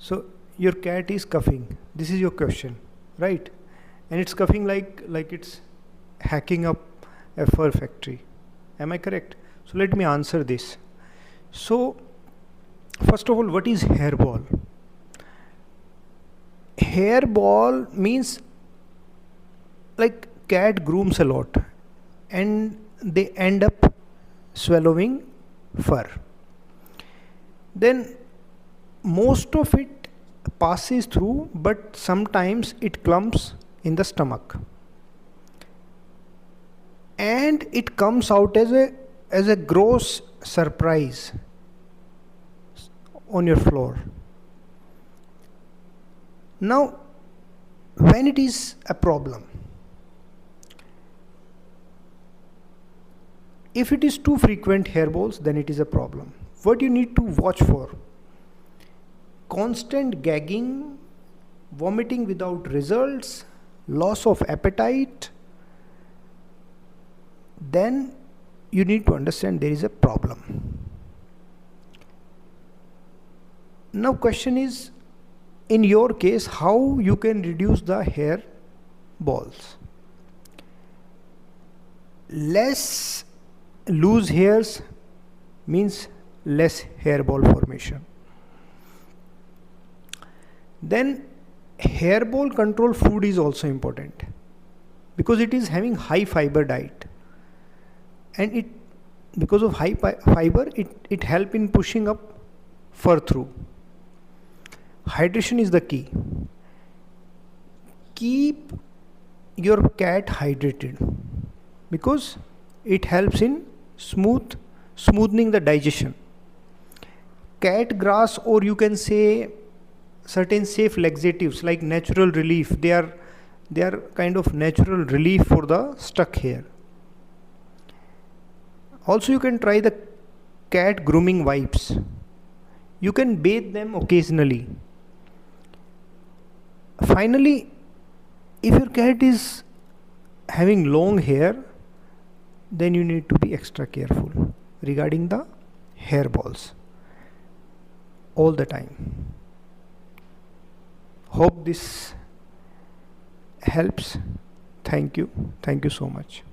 So your cat is coughing, this is your question, right? And it's coughing like it's hacking up a fur factory. Am I correct? So let me answer this. So first of all, what is hairball? Hairball means like cat grooms a lot and they end up swallowing fur. Then most of it passes through, but sometimes it clumps in the stomach and it comes out as a gross surprise on your floor. Now when it is a problem, if it is too frequent hairballs, then it is a problem. What you need to watch for: constant gagging, vomiting without results, loss of appetite. Then you need to understand there is a problem. Now question is, in your case, how you can reduce the hair balls? Less loose hairs means less hairball formation. Then hairball control food is also important because it is having high fiber diet, and it, because of high fiber, it help in pushing up fur through. Hydration is the key. Keep your cat hydrated because it helps in smoothening the digestion. Cat grass, or you can say certain safe laxatives like natural relief, they are kind of natural relief for the stuck hair. Also you can try the cat grooming wipes. You can bathe them occasionally. Finally, if your cat is having long hair, then you need to be extra careful regarding the hairballs all the time. Hope this helps. Thank you so much.